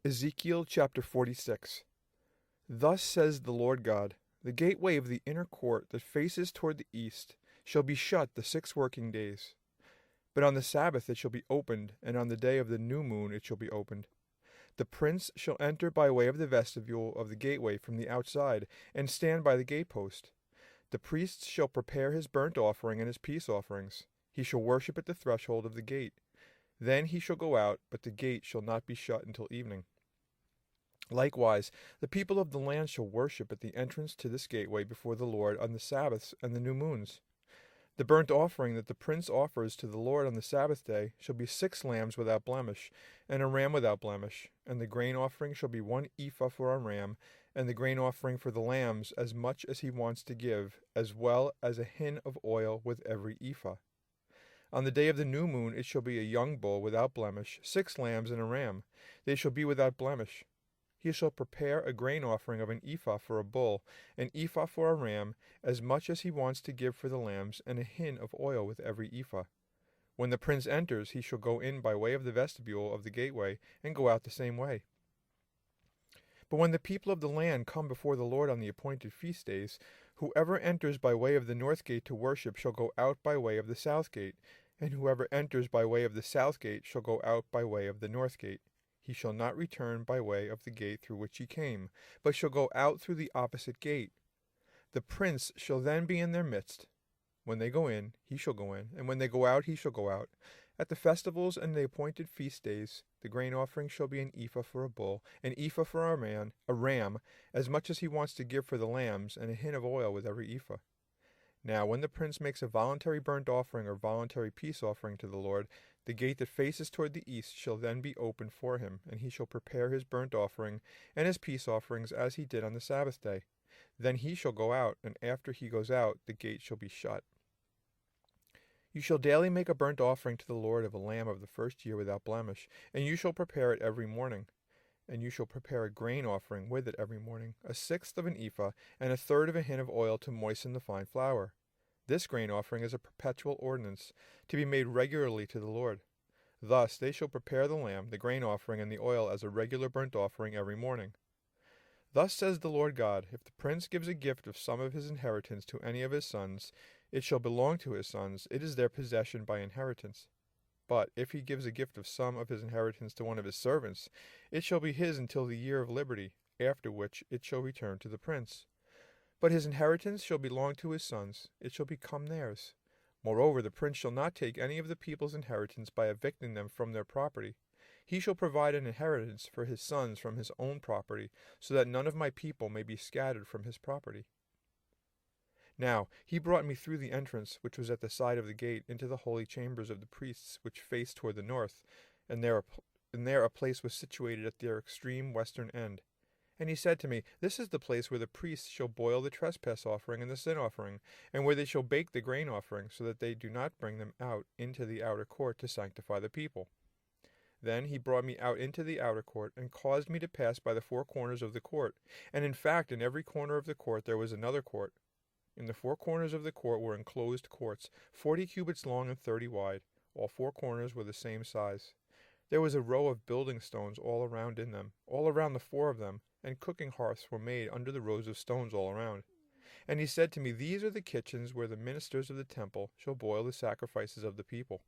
Ezekiel chapter 46. Thus says the Lord God, the gateway of the inner court that faces toward the east shall be shut the 6 working days. But on the Sabbath it shall be opened, and on the day of the new moon it shall be opened. The prince shall enter by way of the vestibule of the gateway from the outside, and stand by the gatepost. The priest shall prepare his burnt offering and his peace offerings. He shall worship at the threshold of the gate. Then he shall go out, but the gate shall not be shut until evening. Likewise, the people of the land shall worship at the entrance to this gateway before the Lord on the Sabbaths and the new moons. The burnt offering that the prince offers to the Lord on the Sabbath day shall be 6 lambs without blemish, and a ram without blemish. And the grain offering shall be 1 ephah for a ram, and the grain offering for the lambs as much as he wants to give, as well as a hin of oil with every ephah. On the day of the new moon it shall be a young bull without blemish, 6 lambs and a ram. They shall be without blemish. He shall prepare a grain offering of an ephah for a bull, an ephah for a ram, as much as he wants to give for the lambs, and a hin of oil with every ephah. When the prince enters, he shall go in by way of the vestibule of the gateway, and go out the same way. But when the people of the land come before the Lord on the appointed feast days, whoever enters by way of the north gate to worship shall go out by way of the south gate, and whoever enters by way of the south gate shall go out by way of the north gate. He shall not return by way of the gate through which he came, but shall go out through the opposite gate. The prince shall then be in their midst. When they go in, he shall go in, and when they go out, he shall go out. At the festivals and the appointed feast days, the grain offering shall be an ephah for a bull, an ephah for a ram, as much as he wants to give for the lambs, and a hin of oil with every ephah. Now, when the prince makes a voluntary burnt offering or voluntary peace offering to the Lord, the gate that faces toward the east shall then be opened for him, and he shall prepare his burnt offering and his peace offerings as he did on the Sabbath day. Then he shall go out, and after he goes out, the gate shall be shut. You shall daily make a burnt offering to the Lord of a lamb of the first year without blemish, and you shall prepare it every morning. And you shall prepare a grain offering with it every morning, 1/6 of an ephah, and 1/3 of a hin of oil to moisten the fine flour. This grain offering is a perpetual ordinance, to be made regularly to the Lord. Thus they shall prepare the lamb, the grain offering, and the oil as a regular burnt offering every morning. Thus says the Lord God, if the prince gives a gift of some of his inheritance to any of his sons, it shall belong to his sons, it is their possession by inheritance. But if he gives a gift of some of his inheritance to one of his servants, it shall be his until the year of liberty, after which it shall return to the prince. But his inheritance shall belong to his sons, it shall become theirs. Moreover, the prince shall not take any of the people's inheritance by evicting them from their property. He shall provide an inheritance for his sons from his own property, so that none of my people may be scattered from his property. Now he brought me through the entrance, which was at the side of the gate, into the holy chambers of the priests, which faced toward the north, and there a place was situated at their extreme western end. And he said to me, This is the place where the priests shall boil the trespass offering and the sin offering, and where they shall bake the grain offering, so that they do not bring them out into the outer court to sanctify the people. Then he brought me out into the outer court, and caused me to pass by the 4 corners of the court. And in fact, in every corner of the court there was another court. In the 4 corners of the court were enclosed courts, 40 cubits long and 30 wide. All 4 corners were the same size. There was a row of building stones all around in them, all around the 4 of them, and cooking hearths were made under the rows of stones all around. And he said to me, These are the kitchens where the ministers of the temple shall boil the sacrifices of the people.